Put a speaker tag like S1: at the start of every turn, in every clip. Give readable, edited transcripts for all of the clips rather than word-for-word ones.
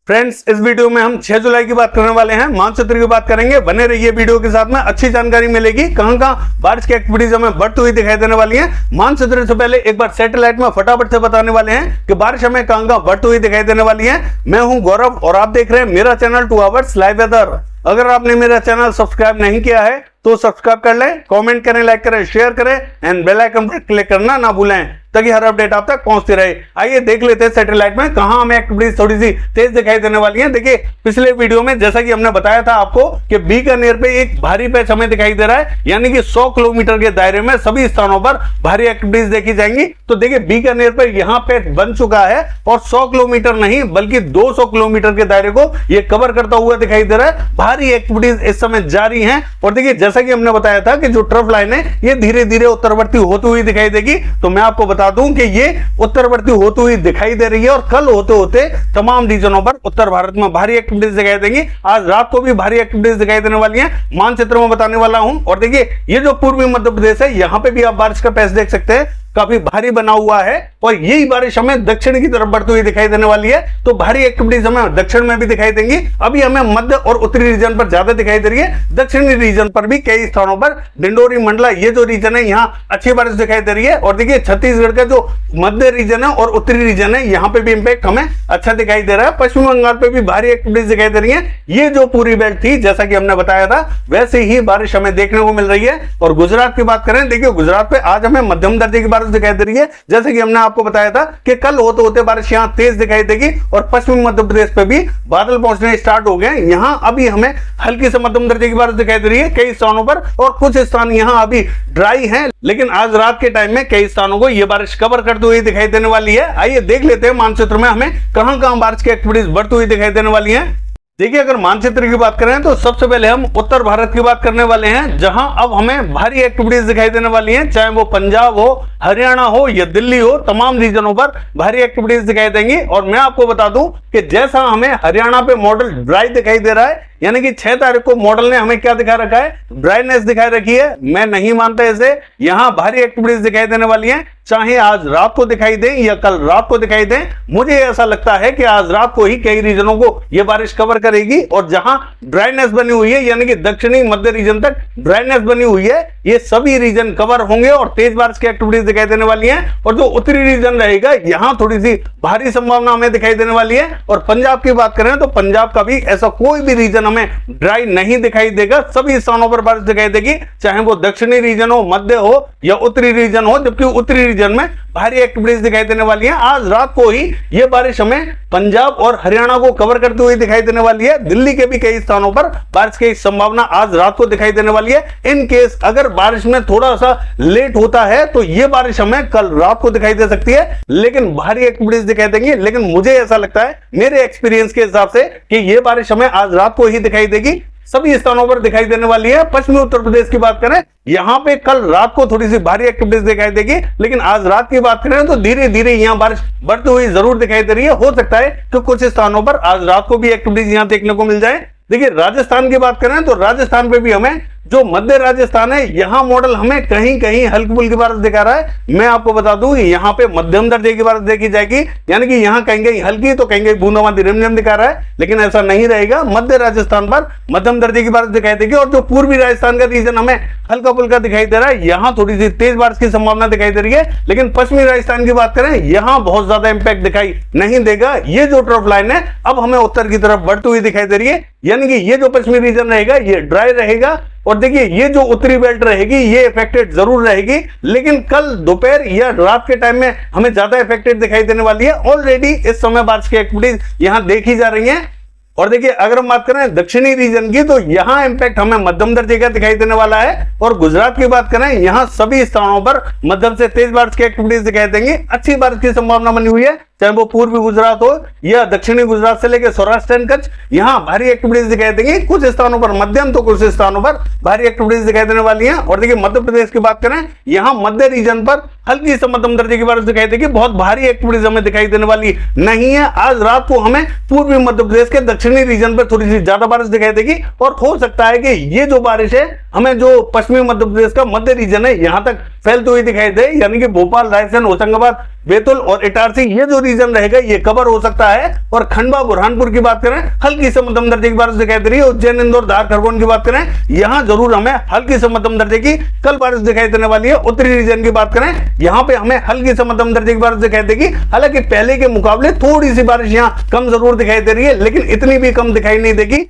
S1: Friends, इस video में हम 6 जुलाई की बात करने वाले हैं। मानचित्र की बात करेंगे। बने रहिए वीडियो के साथ में, अच्छी जानकारी मिलेगी। कहां कहां बारिश की एक्टिविटीज हमें बढ़ती हुई दिखाई देने वाली है। मानचित्र से पहले एक बार सैटेलाइट में फटाफट से बताने वाले हैं कि बारिश हमें कहां कहां बढ़ती हुई दिखाई देने वाली है। मैं हूं गौरव और आप देख रहे हैं मेरा चैनल 2 आवर्स लाइव वेदर। अगर आपने मेरा चैनल सब्सक्राइब नहीं किया है तो सब्सक्राइब कर लें, कमेंट करें, लाइक करें, शेयर करें एंड बेल आइकन पर क्लिक करना ना भूलें ताकि हर अपडेट आप तक पहुंचती रहे। आइए देख लेते हैं सैटेलाइट में कहां हमें एक्टिविटीज थोड़ी सी तेज दिखाई देने वाली है। देखिए, पिछले वीडियो में जैसा कि हमने बताया था आपको कि बीकानेर पे एक भारी पैच हमें दिखाई दे रहा है, यानी कि 100 किलोमीटर के दायरे में सभी स्थानों पर भारी एक्टिविटीज देखी जाएंगी। तो देखिए, बीकानेर पर यहाँ पैच बन चुका है और 100 किलोमीटर नहीं बल्कि 200 किलोमीटर के दायरे को ये कवर करता हुआ दिखाई दे रहा है। भारी एक्टिविटीज इस समय जारी है और देखिए, जैसा कि हमने बताया था कि जो ट्रफ लाइन है ये धीरे धीरे उत्तरवर्ती होती हुई दिखाई देगी। तो मैं आपको बता दूं कि ये उत्तरवर्ती होती हुई दिखाई दे रही है और कल होते होते तमाम रीजनों पर उत्तर भारत में भारी एक्टिविटीज दिखाई देंगी। आज रात को भी भारी एक्टिविटीज दिखाई देने वाली है, मानचित्र में बताने वाला हूं। और देखिए, ये जो पूर्वी मध्य प्रदेश है यहां पे भी आप बारिश का पैच देख सकते हैं, काफी भारी बना हुआ है और यही बारिश हमें दक्षिण की तरफ बढ़ती हुई दिखाई देने वाली है। तो भारी एक्टिविटीज हमें दक्षिण में भी दिखाई देंगी। अभी हमें मध्य और उत्तरी रीजन पर ज्यादा दिखाई दे रही है। दक्षिणी रीजन पर भी कई स्थानों पर डिंडोरी मंडला ये जो रीजन है यहाँ अच्छी बारिश दिखाई दे रही है। और देखिए, छत्तीसगढ़ का जो मध्य रीजन है और उत्तरी रीजन है यहाँ पे भी इंपैक्ट हमें अच्छा दिखाई दे रहा है। पश्चिम बंगाल पे भी भारी एक्टिविटीज दिखाई दे रही है। ये जो पूरी बेल्ट थी जैसा कि हमने बताया था वैसे ही बारिश हमें देखने को मिल रही है। और गुजरात की बात करें, देखिए गुजरात पे आज हमें मध्यम दर्जे की बारिश दिखाई दे रही है। जैसे कि हमने आपको बताया था कि कल होते होते बारिश यहां तेज दिखाई देगी और पश्चिमी मध्य प्रदेश पे भी बादल पहुंचने स्टार्ट हो गए। यहां अभी हमें हल्की से मध्यम दर्जे की बारिश दिखाई दे रही है कई स्थानों पर और कुछ स्थान यहां अभी ड्राई हैं, लेकिन आज रात के टाइम में कई स्थानों को यह बारिश कवर करती हुई दिखाई देने वाली है। आइए देख लेते हैं मानचित्र में हमें कहां कहां बारिश की एक्टिविटीज बढ़ती हुई दिखाई देने वाली है। देखिए, अगर मानचित्र की बात करें तो सबसे पहले हम उत्तर भारत की बात करने वाले हैं, जहां अब हमें भारी एक्टिविटीज दिखाई देने वाली हैं। चाहे वो पंजाब हो, हरियाणा हो या दिल्ली हो, तमाम रीजनों पर भारी एक्टिविटीज दिखाई देंगी। और मैं आपको बता दूं कि जैसा हमें हरियाणा पे मॉडल ड्राई दिखाई दे रहा है, यानी कि 6 तारीख को मॉडल ने हमें क्या दिखा रखा है, ड्राइनेस दिखाई रखी है। मैं नहीं मानता इसे। यहां भारी एक्टिविटीज दिखाई देने वाली हैं, चाहे आज रात को दिखाई दें या कल रात को दिखाई दें। मुझे ऐसा लगता है कि आज रात को ही कई रीजनों को यह बारिश कवर करेगी और जहां ड्राइनेस बनी हुई है, यानी कि दक्षिणी मध्य रीजन तक ड्राइनेस बनी हुई है, ये सभी रीजन कवर होंगे और तेज बारिश की एक्टिविटीज दिखाई देने वाली है। और जो उत्तरी रीजन रहेगा यहां थोड़ी सी भारी संभावना हमें दिखाई देने वाली है। और पंजाब की बात करें तो पंजाब का भी ऐसा कोई भी रीजन हमें ड्राई नहीं दिखाई देगा। सभी स्थानों पर बारिश दिखाई देगी, चाहे वो दक्षिणी रीजन हो, मध्य हो या उत्तरी रीजन हो, जबकि उत्तरी रीजन में भारी एक्टिविटीज दिखाई देने वाली है। आज रात को ही यह बारिश हमें पंजाब और हरियाणा को कवर करते हुए दिखाई देने वाली है। दिल्ली के भी कई स्थानों पर बारिश की संभावना आज रात को दिखाई देने वाली है। इन केस अगर बारिश में थोड़ा सा लेट होता है तो यह बारिश हमें कल रात को दिखाई दे सकती है, लेकिन भारी एक्टिविटीज दिखाई देंगी। लेकिन मुझे ऐसा लगता है मेरे एक्सपीरियंस के हिसाब से कि यह बारिश हमें आज रात को ही दिखाई देगी, सभी स्थानों पर दिखाई देने वाली है। पश्चिमी उत्तर प्रदेश की बात करें, यहां पे कल रात को थोड़ी सी भारी एक्टिविटीज दिखाई देगी, लेकिन आज रात की बात करें तो धीरे धीरे यहां बारिश बढ़ती हुई जरूर दिखाई दे रही है। हो सकता है कि कुछ स्थानों पर आज रात को भी एक्टिविटीज यहां देखने को मिल जाए। देखिए, राजस्थान की बात करें तो राजस्थान पे भी हमें जो मध्य राजस्थान है यहां मॉडल हमें कहीं कहीं हल्की फुल्की बारिश दिखा रहा है। मैं आपको बता दूं यहां पे मध्यम दर्जे की बारिश देखी जाएगी, यानी कि यहां कहीं कहीं हल्की तो कहीं कहीं बूंदाबांदी रिमझिम दिखा रहा है, लेकिन ऐसा नहीं रहेगा। मध्य राजस्थान पर मध्यम दर्जे की बारिश दिखाई देगी और जो पूर्वी राजस्थान का रीजन हमें हल्का फुल्का दिखाई दे रहा है, यहां थोड़ी सी तेज बारिश की संभावना दिखाई दे रही है। लेकिन पश्चिमी राजस्थान की बात करें, यहां बहुत ज्यादा इंपैक्ट दिखाई नहीं देगा। ये जो ट्रफ लाइन है अब हमें उत्तर की तरफ बढ़ती हुई दिखाई दे रही है, यानी कि ये जो पश्चिमी रीजन रहेगा ये ड्राई रहेगा। और देखिए, ये जो उत्तरी बेल्ट रहेगी ये इफेक्टेड जरूर रहेगी, लेकिन कल दोपहर या रात के टाइम में हमें ज्यादा इफेक्टेड दिखाई देने वाली है। ऑलरेडी इस समय बारिश की एक्टिविटीज यहां देखी जा रही हैं। और देखिए, अगर हम बात करें दक्षिणी रीजन की तो यहां इंपैक्ट हमें मध्यम दर्जे का दिखाई देने वाला है। और गुजरात की बात करें, यहां सभी स्थानों पर मध्यम से तेज बारिश की एक्टिविटीज दिखाई देंगी। अच्छी बारिश की संभावना बनी हुई है, चाहे वो पूर्वी गुजरात हो या दक्षिणी गुजरात से लेकर सौराष्ट्र एंड कच्छ, यहां भारी एक्टिविटीज दिखाई देंगी। कुछ स्थानों पर मध्यम तो कुछ स्थानों पर भारी एक्टिविटीज दिखाई देने वाली हैं। और देखिए, मध्य प्रदेश की बात करें, यहां मध्य रीजन पर हल्की से मध्यम दर्जे की बारिश दिखाई देगी, बहुत भारी एक्टिविटीज हमें दिखाई देने वाली नहीं है। आज रात को हमें पूर्वी मध्य प्रदेश के दक्षिणी रीजन पर थोड़ी सी ज्यादा बारिश दिखाई देगी और हो सकता है कि ये जो बारिश है हमें जो पश्चिमी मध्य प्रदेश का मध्य रीजन है यहां तक फैलती हुई दिखाई दे, यानी कि भोपाल, रायसेन, होशंगाबाद, बैतूल और इटारसी ये जो रीजन रहेगा ये कवर हो सकता है। और खंडवा, बुरहानपुर की बात करें हल्की से मध्यम दर्जे की बारिश दिखाई दे रही है। उज्जैन, इंदौर, धार, खरगोन की बात करें यहां जरूर हमें हल्की से मध्यम दर्जे की कल बारिश दिखाई देने वाली है। उत्तरी रीजन की बात करें यहां पे हमें हल्की से मध्यम दर्जे की बारिश दिखाई देगी। हालांकि पहले के मुकाबले थोड़ी सी बारिश यहां कम जरूर दिखाई दे रही है, लेकिन इतनी भी कम दिखाई नहीं देगी।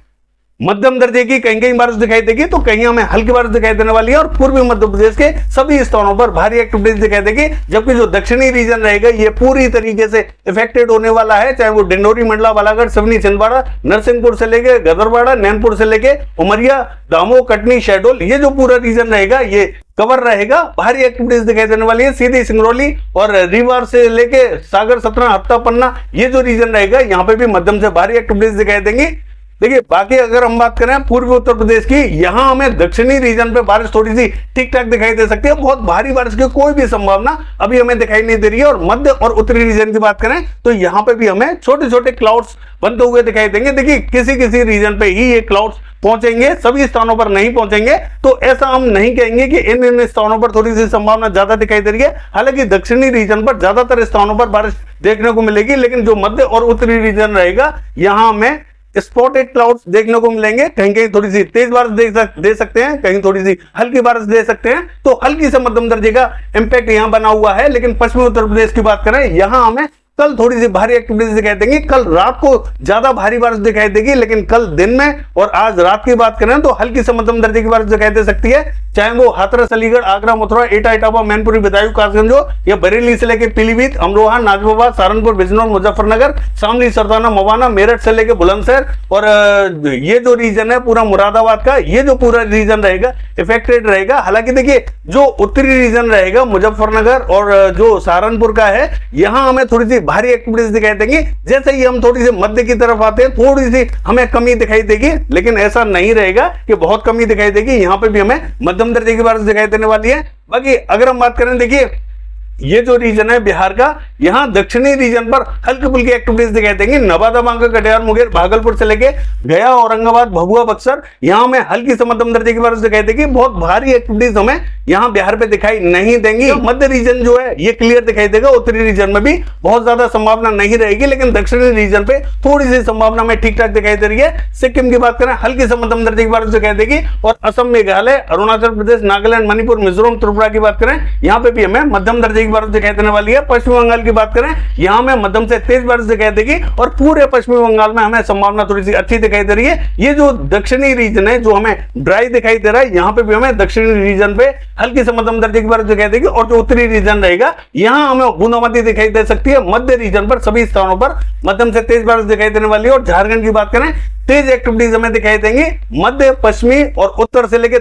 S1: मध्यम दर्जे की कहीं कहीं बारिश दिखाई देगी तो कहीं हमें हल्की बारिश दिखाई देने वाली है। और पूर्वी मध्य प्रदेश के सभी स्थानों पर भारी एक्टिविटीज दिखाई देगी, जबकि जो दक्षिणी रीजन रहेगा ये पूरी तरीके से इफेक्टेड होने वाला है, चाहे वो डिंडोरी, मंडला, बालाघाट, सिवनी, छिंदवाड़ा, नरसिंहपुर से लेके गदरवाड़ा, नैनपुर से लेके उमरिया, दामोह, कटनी, शहडोल ये जो पूरा रीजन रहेगा ये कवर रहेगा। भारी एक्टिविटीज दिखाई देने वाली है। सीधी सिंगरौली और रीवा से लेके सागर, सतना, हत्ता, पन्ना ये जो रीजन रहेगा यहाँ पे भी मध्यम से भारी एक्टिविटीज दिखाई देंगी। देखिए बाकी अगर हम बात करें पूर्वी उत्तर प्रदेश की, यहां हमें दक्षिणी रीजन पे बारिश थोड़ी सी ठीक ठाक दिखाई दे सकती है। बहुत भारी बारिश की कोई भी संभावना अभी हमें दिखाई नहीं दे रही है। और मध्य और उत्तरी रीजन की बात करें तो यहां पे भी हमें छोटे छोटे क्लाउड्स बनते हुए दिखाई देंगे। देखिए किसी किसी रीजन पे ही ये क्लाउड्स पहुंचेंगे, सभी स्थानों पर नहीं पहुंचेंगे, तो ऐसा हम नहीं कहेंगे कि इन स्थानों पर थोड़ी सी संभावना ज्यादा दिखाई दे रही है। हालांकि दक्षिणी रीजन पर ज्यादातर स्थानों पर बारिश देखने को मिलेगी, लेकिन जो मध्य और उत्तरी रीजन रहेगा यहां हमें स्पॉटेड क्लाउड्स देखने को मिलेंगे। कहीं कहीं थोड़ी सी तेज बारिश दे सकते हैं, कहीं थोड़ी सी हल्की बारिश दे सकते हैं। तो हल्की से मध्यम दर्जे का इंपैक्ट यहां बना हुआ है। लेकिन पश्चिमी उत्तर प्रदेश की बात करें यहां हमें कल थोड़ी सी भारी एक्टिविटीज दिखाई देंगी। कल रात को ज्यादा भारी बारिश दिखाई देगी, लेकिन कल दिन में और आज रात की बात करें तो हल्की से मध्यम दर्जे की बारिश दिखाई दे सकती है। चाहे वो हाथरस, अलीगढ़, आगरा, मथुरा, एटा, इटावा, मैनपुरी, बदायूं, कासगंज हो या बरेली से लेकर पीलीभीत, अमरोहा, नाजिबाबाद, सहारनपुर, बिजनौर, मुजफ्फरनगर, शामली, सरदाना, मवाना, मेरठ से लेकर बुलंदशहर और ये जो रीजन है पूरा मुरादाबाद का, ये जो पूरा रीजन रहेगा इफेक्टेड रहेगा। हालांकि देखिए जो उत्तरी रीजन रहेगा मुजफ्फरनगर और जो सहारनपुर का है यहां हमें थोड़ी सी भारी एक्टिविटीज दिखाई देंगी। जैसे ही हम थोड़ी सी मध्य की तरफ आते हैं थोड़ी सी हमें कमी दिखाई देगी, लेकिन ऐसा नहीं रहेगा कि बहुत कमी दिखाई देगी। यहां पे भी हमें मध्यम दर्जे की बारिश दिखाई देने वाली है। बाकी अगर हम बात करें देखिए ये जो रीजन है बिहार का, यहां दक्षिणी रीजन पर हल्की फुल्की एक्टिविटीज दिखाई देंगी। नवादा, बांका, कटिहार, मुंगेर, भागलपुर से लेके गया, औरंगाबाद, भभुआ, बक्सर यहां में हल्की से मध्यम दर्जे की बारिश दिखाई देगी। बहुत भारी एक्टिविटीज हमें यहां बिहार पे दिखाई नहीं देंगी। मध्य रीजन जो है ये क्लियर दिखाई देगा। उत्तरी रीजन में भी बहुत ज्यादा संभावना नहीं रहेगी, लेकिन दक्षिणी रीजन पे थोड़ी सी संभावना में ठीक ठाक दिखाई दे रही है। सिक्किम की बात करें हल्की से मध्यम दर्जे की बारिश दिखाई देगी। और असम, मेघालय, अरुणाचल प्रदेश, नागालैंड, मणिपुर, मिजोरम, त्रिपुरा की बात करें यहाँ पे भी हमें मध्यम दर्जे की बारिश दिखाई देने वाली है। पश्चिम बंगाल की बात करें यहां में मध्यम से तेज बारिश दिखाई देगी और पूरे पश्चिमी बंगाल में हमें संभावना थोड़ी सी अच्छी दिखाई दे रही है। ये जो दक्षिणी रीजन है जो हमें ड्राई दिखाई दे रहा है, यहां पे भी हमें दक्षिणी रीजन पे हल्की से मध्यम दर्जे की बारिश दिखाई देगी। और जो उत्तरी रीजन रहेगा यहां हमें बूंदाबांदी दिखाई दे सकती है। मध्य रीजन पर सभी स्थानों पर मध्यम से तेज बारिश दिखाई देने वाली है। और झारखंड की बात करें तेज एक्टिविटीज हमें दिखाई देंगी। मध्य, पश्चिमी और उत्तर से लेकर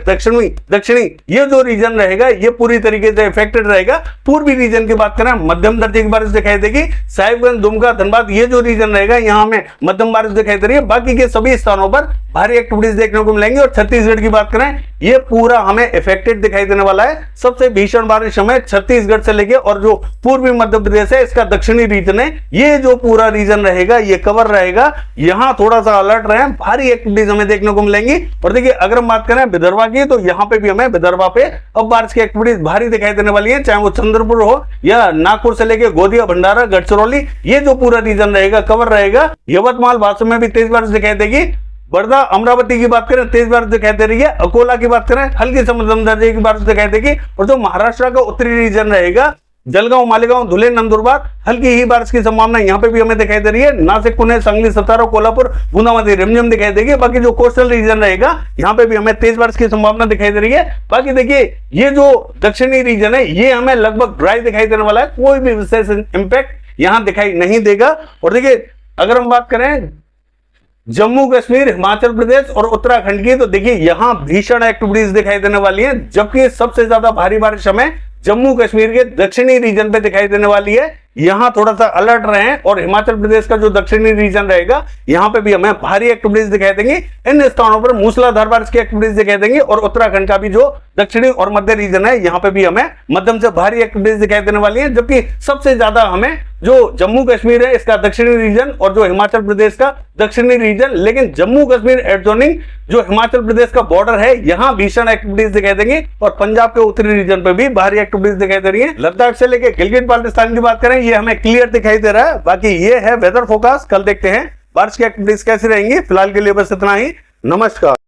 S1: दक्षिणी ये जो रीजन रहेगा ये पूरी तरीके से इफेक्टेड रहेगा। पूर्वी रीजन की बात करें मध्यम दर्जे की बारिश दिखाई देगी। साहिबगंज, दुमका, धनबाद ये जो रीजन रहेगा यहाँ में मध्यम बारिश दिखाई दे रही है। बाकी के सभी स्थानों पर भारी एक्टिविटीज देखने को मिलेंगी। और छत्तीसगढ़ की बात करें ये पूरा हमें इफेक्टेड दिखाई देने वाला है। सबसे भीषण बारिश हमें छत्तीसगढ़ से लेके और जो पूर्वी मध्य प्रदेश है इसका दक्षिणी रीजन है, ये जो पूरा रीजन रहेगा ये कवर रहेगा। यहां थोड़ा सा अलर्ट रहे, भारी एक्टिविटीज हमें देखने को मिलेंगी। और देखिए अगर हम बात करें विदर्भा की तो यहां पे भी हमें विदर्भा पे अब बारिश की एक्टिविटीज भारी दिखाई देने वाली है। चाहे वो चंद्रपुर हो या नागपुर से लेके गोदिया, भंडारा, गढ़चिरौली ये जो पूरा रीजन रहेगा कवर रहेगा। यवतमाल, वासम में भी तेज बारिश दिखाई देगी। वर्धा, अमरावती की बात करें तेज बारिश दिखाई दे रही है। अकोला की बात करें हल्की से मध्यम दर्जे की बारिश दिखाई देगी। और जो महाराष्ट्र का उत्तरी रीजन रहेगा जलगांव, मालेगांव, धुले, नंदुरबार हल्की ही बारिश की संभावना यहाँ पे भी हमें दिखाई दे रही है। नासिक, पुणे, सांगली, सतारा, कोल्हापुर बूंदाबांदी रिमझिम दिखाई देगी। बाकी जो कोस्टल रीजन रहेगा यहाँ पे भी हमें तेज बारिश की संभावना दिखाई दे रही है। बाकी देखिए ये जो दक्षिणी रीजन है ये हमें लगभग ड्राई दिखाई देने वाला है, कोई भी विशेष इंपैक्ट यहाँ दिखाई नहीं देगा। और देखिए अगर हम बात करें जम्मू कश्मीर, हिमाचल प्रदेश और उत्तराखंड की तो देखिए यहां भीषण एक्टिविटीज दिखाई देने वाली है। जबकि सबसे ज्यादा भारी बारिश हमें जम्मू कश्मीर के दक्षिणी रीजन पे दिखाई देने वाली है। यहाँ थोड़ा सा अलर्ट रहें। और हिमाचल प्रदेश का जो दक्षिणी रीजन रहेगा यहाँ पे भी हमें भारी एक्टिविटीज दिखाई देंगी। इन स्थानों पर मूसलाधार बारिश की एक्टिविटीज दिखाई देंगी। और उत्तराखंड का भी जो दक्षिणी और मध्य रीजन है यहाँ पे भी हमें मध्यम से भारी एक्टिविटीज दिखाई देने वाली है। जबकि सबसे ज्यादा हमें जो जम्मू कश्मीर है इसका दक्षिणी रीजन और जो हिमाचल प्रदेश का दक्षिणी रीजन, लेकिन जम्मू कश्मीर एडजॉइनिंग जो हिमाचल प्रदेश का बॉर्डर है यहाँ भीषण एक्टिविटीज दिखाई देंगी। और पंजाब के उत्तरी रीजन पे भी भारी एक्टिविटीज दिखाई दे रही है। लद्दाख से लेकर गिलगित बाल्टिस्तान की बात करें ये हमें क्लियर दिखाई दे रहा है। बाकी ये है वेदर फोरकास्ट। कल देखते हैं बारिश की एक्टिविटीज कैसी रहेंगी। फिलहाल के लिए बस इतना ही। नमस्कार।